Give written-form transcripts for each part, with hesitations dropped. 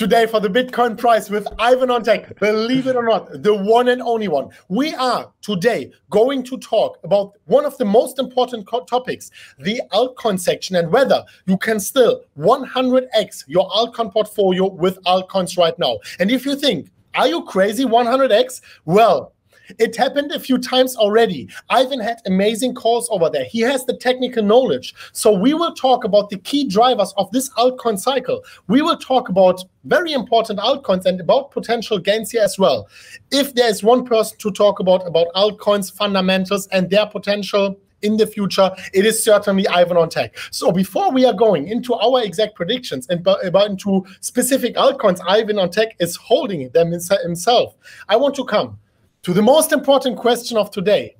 today for the Bitcoin price with Ivan on Tech. Believe it or not, the one and only one. We are today going to talk about one of the most important topics, the altcoin section, and whether you can still 100x your altcoin portfolio with altcoins right now. And if you think, are you crazy, 100x? Well, it happened a few times already. Ivan had amazing calls over there. He has the technical knowledge. So we will talk about the key drivers of this altcoin cycle. We will talk about very important altcoins and about potential gains here as well. If there is one person to talk about altcoins fundamentals and their potential in the future, it is certainly Ivan on Tech. So before we are going into our exact predictions and into specific altcoins Ivan on Tech is holding them himself, I want to come to the most important question of today.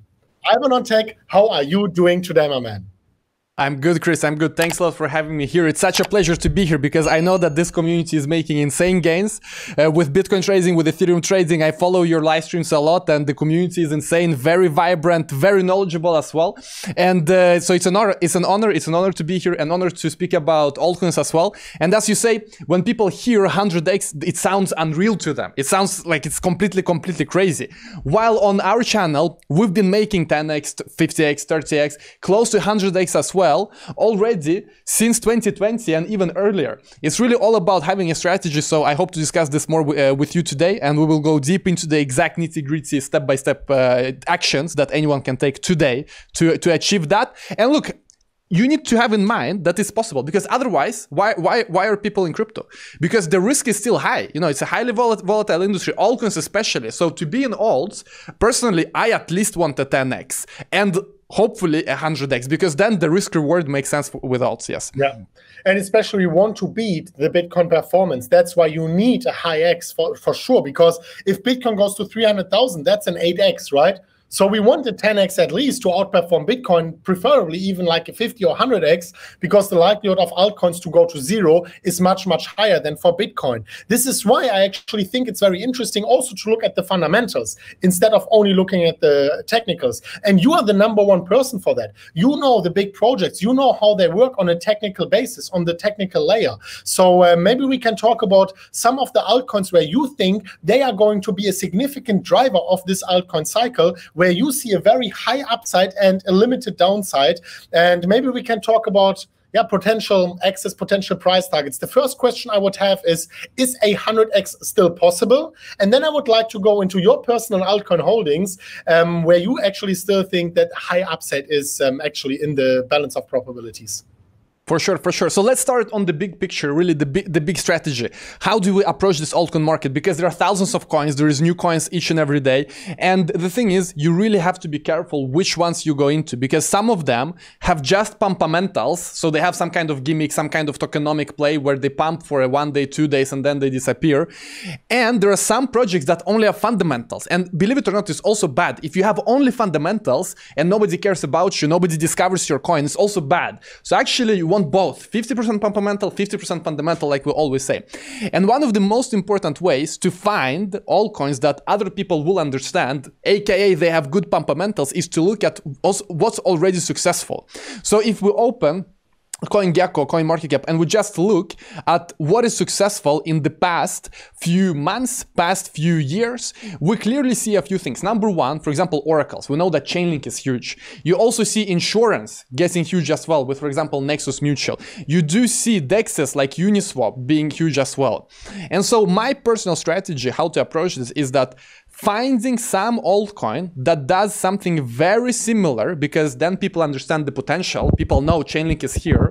Ivan on Tech, how are you doing today, my man? I'm good, Chris. I'm good. Thanks a lot for having me here. It's such a pleasure to be here because I know that this community is making insane gains with Bitcoin trading, with Ethereum trading. I follow your live streams a lot, and the community is insane, very vibrant, very knowledgeable as well. And so it's an honor to be here, an honor to speak about altcoins as well. And as you say, when people hear 100x, it sounds unreal to them. It sounds like it's completely crazy. While on our channel, we've been making 10x, 50x, 30x, close to 100x as well. Already since 2020 and even earlier. It's really all about having a strategy, so I hope to discuss this more with you today, and we will go deep into the exact nitty-gritty step-by-step actions that anyone can take today to achieve that. And look, you need to have in mind that it's possible, because otherwise, why are people in crypto? Because the risk is still high. You know, it's a highly volatile industry, altcoins especially. So to be in alts, personally, I at least want a 10x and hopefully 100x, because then the risk reward makes sense with alts. Yes. Yeah. And especially you want to beat the Bitcoin performance. That's why you need a high X for sure, because if Bitcoin goes to 300,000, that's an 8x, right? So we want a 10x at least to outperform Bitcoin, preferably even like a 50 or 100x, because the likelihood of altcoins to go to zero is much higher than for Bitcoin. This is why I actually think it's very interesting also to look at the fundamentals instead of only looking at the technicals. And you are the #1 person for that. You know the big projects. You know how they work on a technical basis, on the technical layer. So maybe we can talk about some of the altcoins where you think they are going to be a significant driver of this altcoin cycle, where you see a very high upside and a limited downside. And maybe we can talk about potential access, potential price targets. The first question I would have is a 100x still possible? And then I would like to go into your personal altcoin holdings, where you actually still think that high upside is actually in the balance of probabilities. For sure. So let's start on the big picture, really the big strategy. How do we approach this altcoin market? Because there are thousands of coins, there is new coins each and every day. And the thing is, you really have to be careful which ones you go into, because some of them have just pumpamentals. So they have some kind of gimmick, some kind of tokenomic play where they pump for 1 day, 2 days, and then they disappear. And there are some projects that only have fundamentals. And believe it or not, it's also bad. If you have only fundamentals and nobody cares about you, nobody discovers your coin, it's also bad. So actually you want both, 50% pumpamental, 50% fundamental, like we always say. And one of the most important ways to find altcoins that other people will understand, aka they have good pumpamentals, is to look at what's already successful. So if we open CoinGecko, Coin Market Cap, and we just look at what is successful in the past few months, past few years, we clearly see a few things. Number one, for example, oracles. We know that Chainlink is huge. You also see insurance getting huge as well with, for example, Nexus Mutual. You do see DEXs like Uniswap being huge as well. And so my personal strategy, how to approach this, is that finding some altcoin that does something very similar, because then people understand the potential. People know Chainlink is here.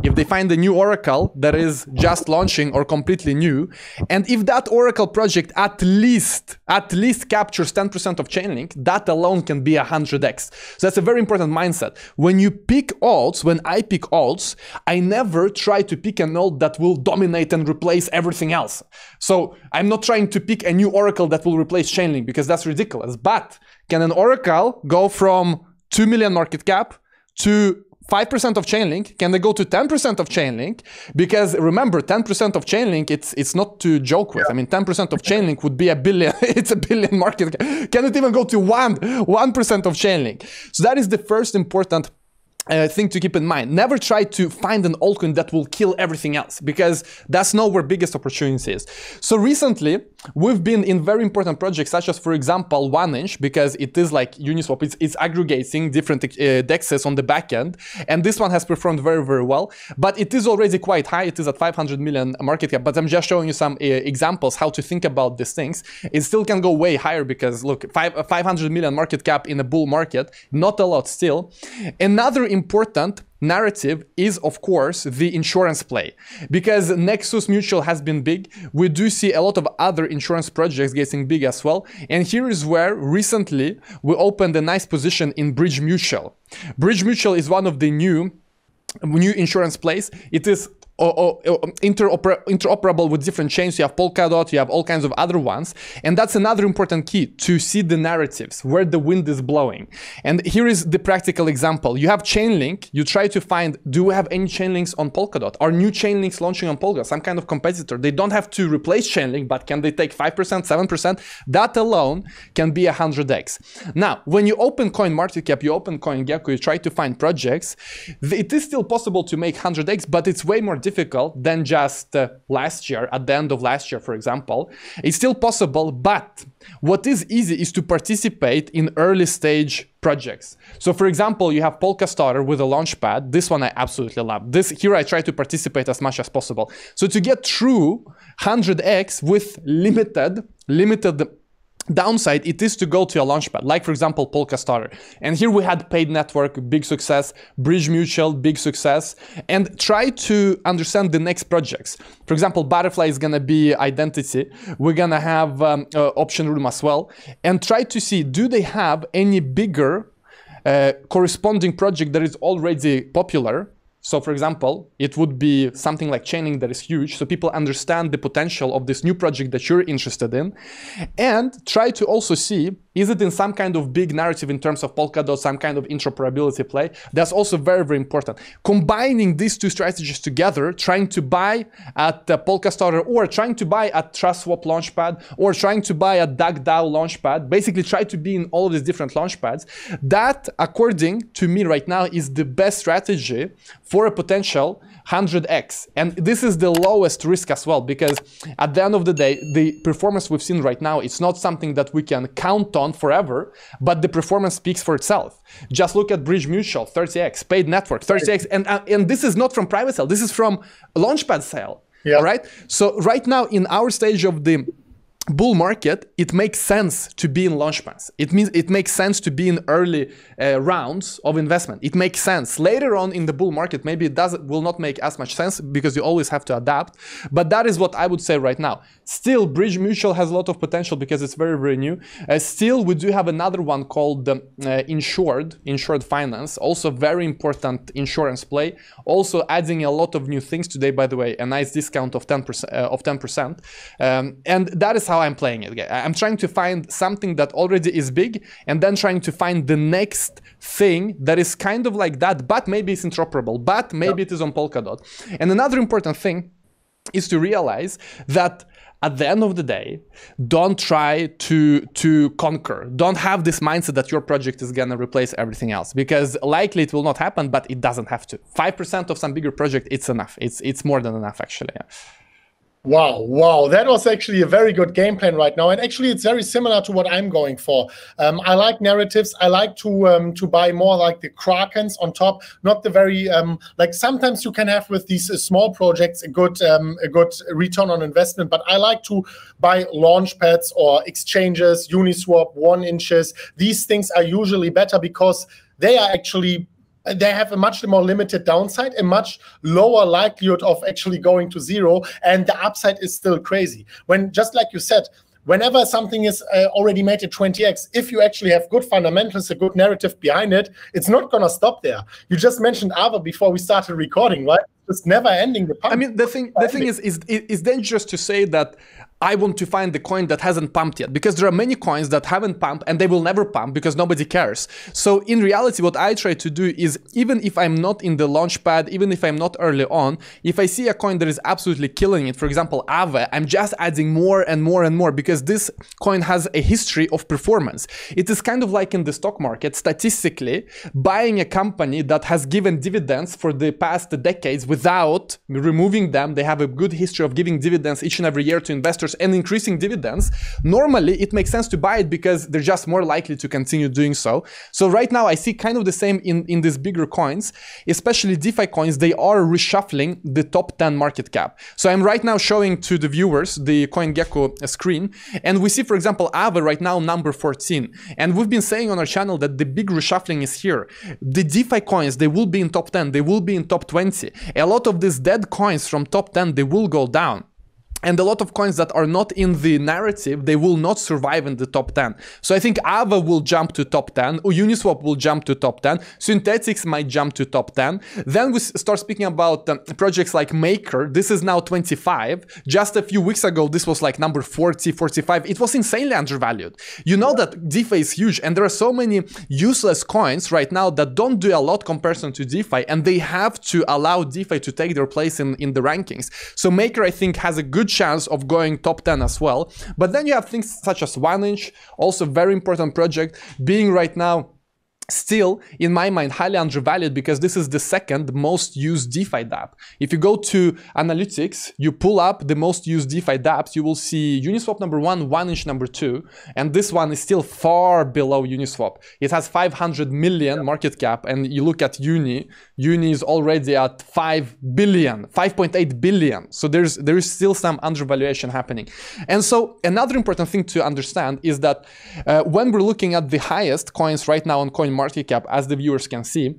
If they find a new oracle that is just launching or completely new, and if that oracle project at least captures 10% of Chainlink, that alone can be 100x. So that's a very important mindset. When you pick alts, when I pick alts, I never try to pick an alt that will dominate and replace everything else. So I'm not trying to pick a new oracle that will replace Chainlink, because that's ridiculous. But can an oracle go from 2 million market cap to 5% of Chainlink? Can they go to 10% of Chainlink? Because remember, 10% of Chainlink, it's not to joke with. I mean, 10% of Chainlink would be a billion. It's a billion market cap. Can it even go to 1% of Chainlink? So that is the first important thing to keep in mind. Never try to find an altcoin that will kill everything else, because that's not where biggest opportunity is. So recently, we've been in very important projects, such as, for example, 1inch, because it is like Uniswap. It's aggregating different dexes on the back end, and this one has performed very, very well. But it is already quite high. It is at 500 million market cap. But I'm just showing you some examples how to think about these things. It still can go way higher because look, 500 million market cap in a bull market, not a lot still. Another important narrative is, of course, the insurance play, because Nexus Mutual has been big. We do see a lot of other insurance projects getting big as well. And here is where recently we opened a nice position in Bridge Mutual. Bridge Mutual is one of the new insurance plays. It is interoperable with different chains. You have Polkadot, you have all kinds of other ones, and that's another important key, to see the narratives, where the wind is blowing. And here is the practical example. You have Chainlink. You try to find, do we have any Chainlinks on Polkadot? Are new Chainlinks launching on Polkadot? Some kind of competitor. They don't have to replace Chainlink, but can they take 5%, 7%? That alone can be 100x. Now, when you open CoinMarketCap, you open CoinGecko, you try to find projects, it is still possible to make 100x, but it's way more difficult than just last year, at the end of last year, for example. It's still possible, but what is easy is to participate in early stage projects. So for example, you have Polka Starter with a launchpad. This one I absolutely love. This here I try to participate as much as possible. So to get true 100x with limited downside, it is to go to a launchpad, like for example Polka Starter. And here we had Paid Network, big success, Bridge Mutual, big success, and try to understand the next projects. For example, Butterfly is gonna be Identity. We're gonna have Option Room as well, and try to see, do they have any bigger corresponding project that is already popular. So for example, it would be something like Chainlink that is huge, so people understand the potential of this new project that you're interested in, and try to also see, is it in some kind of big narrative in terms of Polkadot, some kind of interoperability play? That's also very, very important. Combining these two strategies together, trying to buy at Polka Starter, or trying to buy at TrustSwap Launchpad, or trying to buy at DuckDAO Launchpad, basically try to be in all of these different launchpads. That, according to me right now, is the best strategy for a potential 100x. And this is the lowest risk as well, because at the end of the day, the performance we've seen right now, it's not something that we can count on forever, but the performance speaks for itself. Just look at Bridge Mutual, 30x, Paid Network, 30x, and this is not from private sale, this is from launchpad sale. Yeah. All right. So right now in our stage of the bull market, it makes sense to be in launchpads. It makes sense to be in early rounds of investment. It makes sense. Later on in the bull market, maybe it will not make as much sense, because you always have to adapt. But that is what I would say right now. Still, Bridge Mutual has a lot of potential because it's very, very new. Still, we do have another one called Insured Finance, also very important insurance play. Also adding a lot of new things today, by the way, a nice discount of 10%. And that is how I'm playing it. I'm trying to find something that already is big, and then trying to find the next thing that is kind of like that, but maybe it's interoperable, but maybe it is on Polkadot. And another important thing is to realize that at the end of the day, don't try to conquer. Don't have this mindset that your project is gonna replace everything else, because likely it will not happen, but it doesn't have to. 5% of some bigger project, it's enough. It's more than enough, actually. Yeah. Wow, that was actually a very good game plan right now, and actually it's very similar to what I'm going for. I like narratives. I like to buy more like the Krakens on top, not the very like sometimes you can have with these small projects a good return on investment, but I like to buy launchpads or exchanges, Uniswap, 1inches. These things are usually better because they are actually, they have a much more limited downside, a much lower likelihood of actually going to zero, and the upside is still crazy. When, just like you said, whenever something is already made at 20x, if you actually have good fundamentals, a good narrative behind it, it's not gonna stop there. You just mentioned Ava before we started recording, right? It's never ending the pump. I mean, the thing is dangerous to say that I want to find the coin that hasn't pumped yet, because there are many coins that haven't pumped and they will never pump because nobody cares. So in reality, what I try to do is, even if I'm not in the launch pad, even if I'm not early on, if I see a coin that is absolutely killing it, for example, Aave, I'm just adding more and more and more, because this coin has a history of performance. It is kind of like in the stock market, statistically, buying a company that has given dividends for the past decades without removing them. They have a good history of giving dividends each and every year to investors and increasing dividends. Normally, it makes sense to buy it because they're just more likely to continue doing so. So right now, I see kind of the same in these bigger coins, especially DeFi coins. They are reshuffling the top 10 market cap. So I'm right now showing to the viewers the CoinGecko screen, and we see, for example, Aave right now number 14. And we've been saying on our channel that the big reshuffling is here. The DeFi coins, they will be in top 10, they will be in top 20. A lot of these dead coins from top 10, they will go down. And a lot of coins that are not in the narrative, they will not survive in the top 10. So I think Aave will jump to top 10, or Uniswap will jump to top 10, Synthetics might jump to top 10. Then we start speaking about projects like Maker. This is now 25. Just a few weeks ago, this was like number 40, 45. It was insanely undervalued. You know that DeFi is huge, and there are so many useless coins right now that don't do a lot comparison to DeFi, and they have to allow DeFi to take their place in the rankings. So Maker, I think, has a good chance of going top 10 as well. But then you have things such as 1inch, also very important project, being right now still, in my mind, highly undervalued, because this is the second most used DeFi dApp. If you go to analytics, you pull up the most used DeFi dApps, you will see Uniswap number 1, 1inch number 2, and this one is still far below Uniswap. It has 500 million market cap, and you look at Uni is already at 5 billion, 5.8 billion. So there is still some undervaluation happening. And so another important thing to understand is that when we're looking at the highest coins right now on Coin Market cap, as the viewers can see,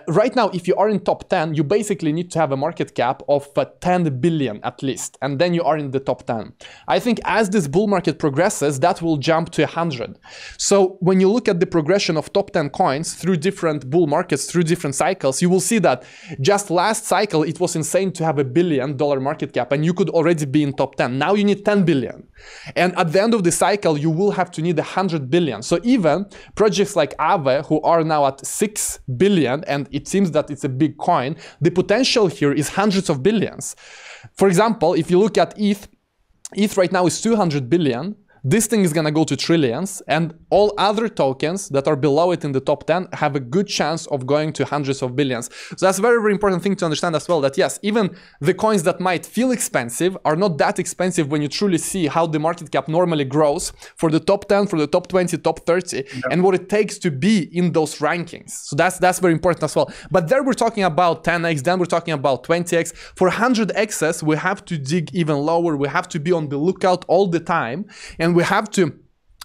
right now, if you are in top 10, you basically need to have a market cap of 10 billion at least, and then you are in the top 10. I think as this bull market progresses, that will jump to 100. So when you look at the progression of top 10 coins through different bull markets, through different cycles, you will see that just last cycle, it was insane to have $1 billion market cap, and you could already be in top 10. Now you need 10 billion. And at the end of the cycle, you will have to need 100 billion. So even projects like Aave, who are now at 6 billion, and it seems that it's a big coin, the potential here is hundreds of billions. For example, if you look at ETH right now is 200 billion. This thing is gonna go to trillions, and all other tokens that are below it in the top 10 have a good chance of going to hundreds of billions. So that's a very, very important thing to understand as well, that yes, even the coins that might feel expensive are not that expensive when you truly see how the market cap normally grows for the top 10, for the top 20, top 30, and what it takes to be in those rankings. So that's very important as well. But there we're talking about 10x, then we're talking about 20x. For 100x's, we have to dig even lower. We have to be on the lookout all the time, and we have to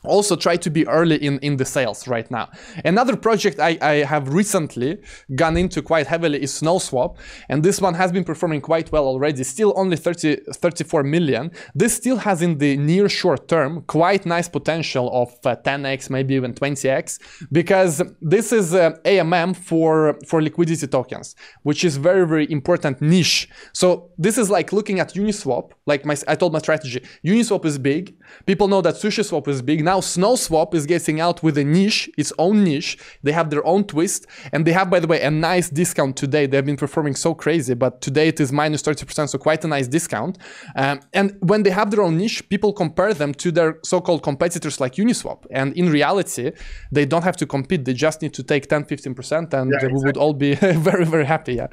also try to be early in the sales right now. Another project I have recently gone into quite heavily is SnowSwap, and this one has been performing quite well already, still only 34 million. This still has in the near short term quite nice potential of 10x, maybe even 20x, because this is AMM for liquidity tokens, which is very, very important niche. So this is like looking at Uniswap, like I told my strategy, Uniswap is big, people know that SushiSwap is big. Now SnowSwap is getting out with a niche, its own niche. They have their own twist, and they have, by the way, a nice discount today. They've been performing so crazy, but today it is minus 30%, so quite a nice discount. And when they have their own niche, people compare them to their so-called competitors like Uniswap. And in reality, they don't have to compete. They just need to take 10-15%, and we would all be very, very happy. Yeah.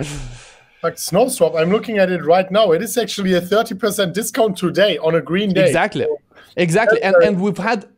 Like SnowSwap, I'm looking at it right now. It is actually a 30% discount today on a green day. Exactly. So exactly. And we've had...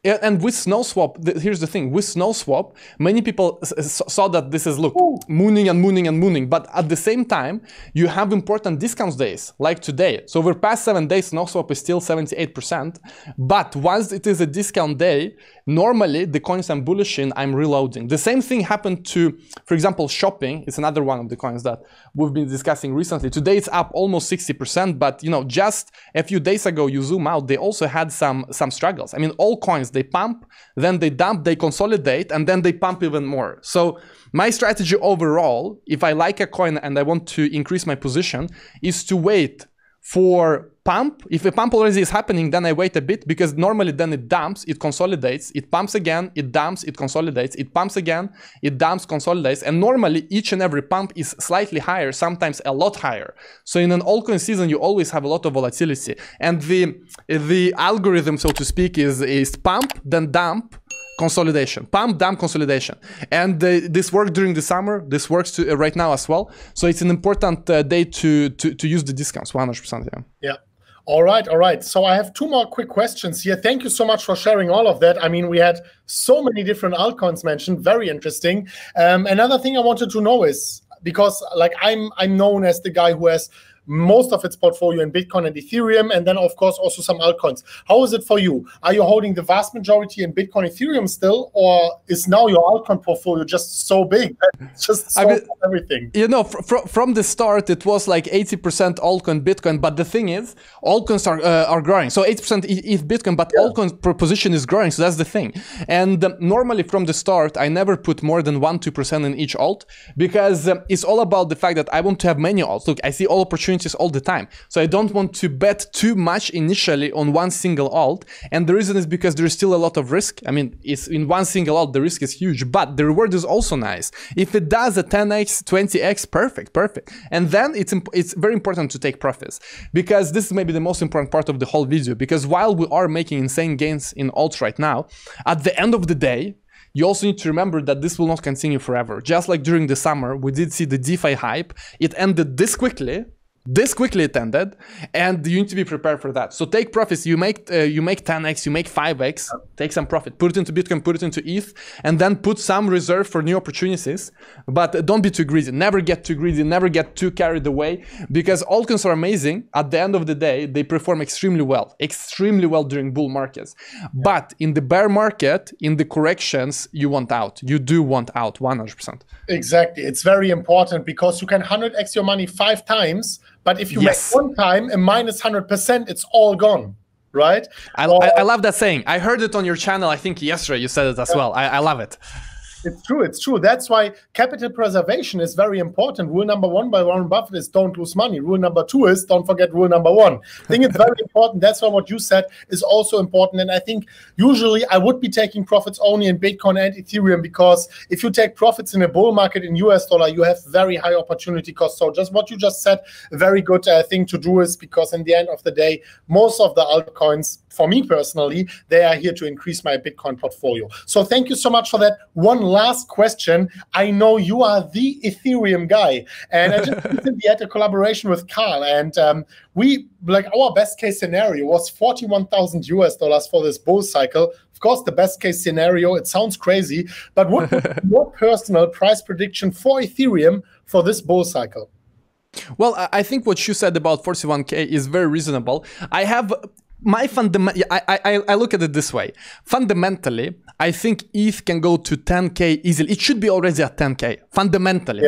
And with SnowSwap, here's the thing, with SnowSwap, many people saw that this is, look, mooning and mooning and mooning, but at the same time, you have important discounts days, like today. So over past 7 days, SnowSwap is still 78%, but once it is a discount day, normally the coins I'm bullish in, I'm reloading. The same thing happened to, for example, shopping. It's another one of the coins that we've been discussing recently. Today it's up almost 60%, but you know, just a few days ago, you zoom out, they also had some struggles. I mean, all coins, they pump, then they dump, they consolidate, and then they pump even more. So my strategy overall, if I like a coin and I want to increase my position, is to wait for pump. If a pump already is happening, then I wait a bit, because normally then it dumps, it consolidates, it pumps again, it dumps, it consolidates, it pumps again, it dumps, consolidates, and normally each and every pump is slightly higher, sometimes a lot higher. So in an altcoin season, you always have a lot of volatility, and the algorithm, so to speak, is pump, then dump, consolidation, pump, dump, consolidation. And this worked during the summer, this works right now as well. So it's an important day to use the discounts, 100%. Yeah. All right. So I have two more quick questions here. Thank you so much for sharing all of that. I mean, we had so many different altcoins mentioned, very interesting. Another thing I wanted to know is, because like I'm known as the guy who has most of its portfolio in Bitcoin and Ethereum, and then of course also some altcoins. How is it for you? Are you holding the vast majority in Bitcoin, Ethereum still, or is now your altcoin portfolio just so big that it's just so everything? You know, from the start, it was like 80% altcoin Bitcoin, but the thing is, altcoins are growing. So 80% ETH Bitcoin, but altcoin position is growing. So that's the thing. And normally from the start, I never put more than 1-2% in each alt, because it's all about the fact that I want to have many alts. Look, I see all opportunities all the time, so I don't want to bet too much initially on one single alt. And the reason is because there is still a lot of risk. I mean, it's in one single alt, the risk is huge, but the reward is also nice. If it does a 10x, 20x, perfect. And then it's very important to take profits, because this is maybe the most important part of the whole video, because while we are making insane gains in alts right now, at the end of the day, you also need to remember that this will not continue forever. Just like during the summer, we did see the DeFi hype. It ended this quickly. This quickly it ended, and you need to be prepared for that. So take profits. You make 10x, you make 5x, take some profit, put it into Bitcoin, put it into ETH, and then put some reserve for new opportunities. But don't be too greedy. Never get too greedy. Never get too carried away, because altcoins are amazing. At the end of the day, they perform extremely well during bull markets. But in the bear market, in the corrections, you want out. You do want out 100%. Exactly. It's very important, because you can 100x your money 5 times. But if you make one time a minus 100%, it's all gone, right? I love that saying. I heard it on your channel, I think yesterday you said it as well. I love it. It's true. That's why capital preservation is very important. Rule number 1 by Warren Buffett is don't lose money. Rule number 2 is don't forget rule number 1. I think it's very important. That's why what you said is also important. And I think usually I would be taking profits only in Bitcoin and Ethereum, because if you take profits in a bull market in US dollar, you have very high opportunity cost. So just what you just said, a very good thing to do is, because in the end of the day, most of the altcoins, for me personally, they are here to increase my Bitcoin portfolio. So thank you so much for that. One last question. I know you are the Ethereum guy, and I just recently had a collaboration with Carl, and our best case scenario was $41,000 for this bull cycle. Of course, the best case scenario, it sounds crazy, but what would be your personal price prediction for Ethereum for this bull cycle? Well, I think what you said about 41K is very reasonable. I look at it this way. Fundamentally, I think ETH can go to 10K easily. It should be already at 10K, fundamentally.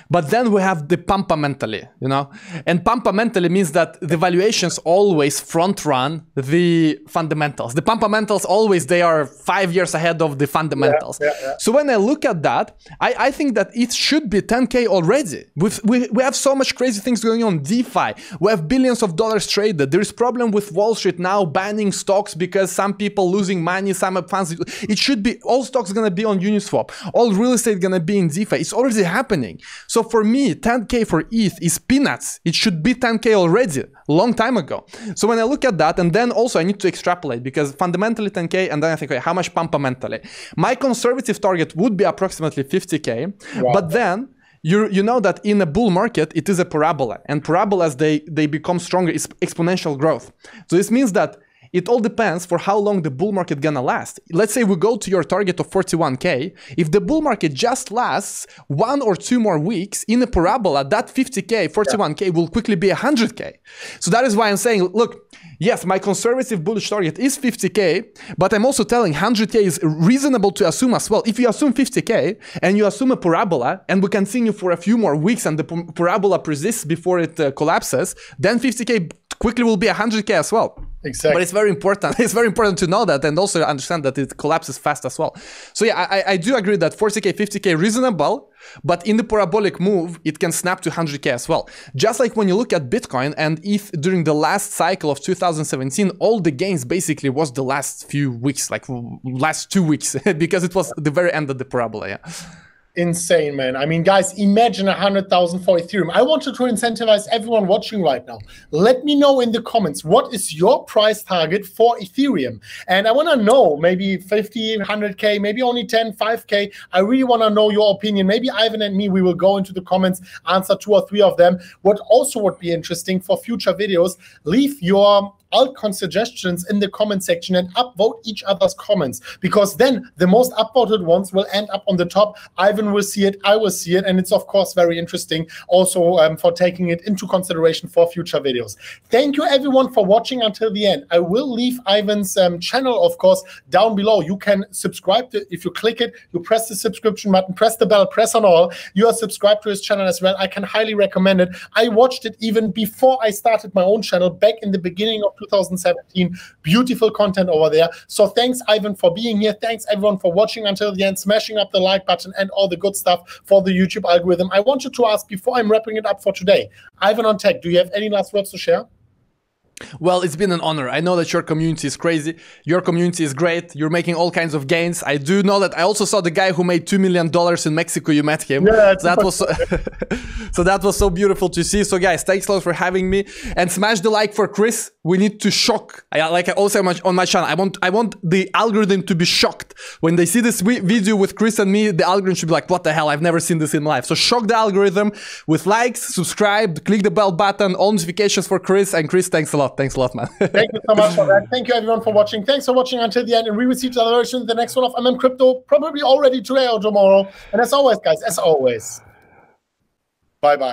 But then we have the pampa-mentally, you know? And pampa-mentally means that the valuations always front-run the fundamentals. The pampa-mentals always, they are 5 years ahead of the fundamentals. So when I look at that, I think that it should be 10K already. We have so much crazy things going on. DeFi, we have billions of dollars traded. There is problem with Wall Street now banning stocks because some people losing money, some funds. It should be all stocks gonna be on Uniswap, all real estate gonna be in DeFi. It's already happening. So for me, 10K for ETH is peanuts. It should be 10K already, a long time ago. So when I look at that, and then also I need to extrapolate, because fundamentally 10K, and then I think, okay, how much pampa mentally? My conservative target would be approximately 50K, but then you know that in a bull market, it is a parabola, and parabolas, they become stronger. It's exponential growth. So this means that it all depends for how long the bull market gonna last. Let's say we go to your target of 41K. If the bull market just lasts 1 or 2 more weeks in a parabola, that 50K, 41K will quickly be 100K. So that is why I'm saying, look, yes, my conservative bullish target is 50K, but I'm also telling 100K is reasonable to assume as well. If you assume 50K and you assume a parabola, and we continue for a few more weeks and the parabola persists before it collapses, then 50K quickly will be 100K as well. Exactly. But it's very important. It's very important to know that and also understand that it collapses fast as well. So yeah, I do agree that 40K, 50K reasonable, but in the parabolic move, it can snap to 100K as well. Just like when you look at Bitcoin and ETH during the last cycle of 2017, all the gains basically was the last few weeks, like last 2 weeks, because it was the very end of the parabola, yeah. Insane, man. I mean, guys, imagine 100,000 for Ethereum. I wanted to incentivize everyone watching right now. Let me know in the comments, what is your price target for Ethereum? And I want to know, maybe 50, 100K, maybe only 10, 5K. I really want to know your opinion. Maybe Ivan and me, we will go into the comments, answer 2 or 3 of them. What also would be interesting for future videos, leave your altcoin suggestions in the comment section and upvote each other's comments, because then the most upvoted ones will end up on the top. Ivan will see it, I will see it, and it's of course very interesting also for taking it into consideration for future videos. Thank you everyone for watching until the end. I will leave Ivan's channel, of course, down below. You can subscribe to, if you click it, you press the subscription button, press the bell, press on all. You are subscribed to his channel as well. I can highly recommend it. I watched it even before I started my own channel back in the beginning of 2017. Beautiful content over there. So thanks, Ivan, for being here. Thanks, everyone, for watching until the end, smashing up the like button and all the good stuff for the YouTube algorithm. I wanted to ask, before I'm wrapping it up for today, Ivan on Tech, do you have any last words to share? Well, it's been an honor. I know that your community is crazy. Your community is great. You're making all kinds of gains. I do know that. I also saw the guy who made $2 million in Mexico. You met him. Yeah, so that was so, so that was so beautiful to see. So guys, thanks a lot for having me, and smash the like for Chris. We need to shock. Like I also on my channel, I want the algorithm to be shocked when they see this video with Chris and me. The algorithm should be like, what the hell? I've never seen this in life. So shock the algorithm with likes, subscribe, click the bell button, all notifications for Chris. And Chris, thanks a lot. Thanks a lot, man. Thank you so much for that. Thank you everyone for watching. Thanks for watching until the end, and we will see each other very soon in the next one of MMCrypto, probably already today or tomorrow. And as always, guys, as always, bye-bye.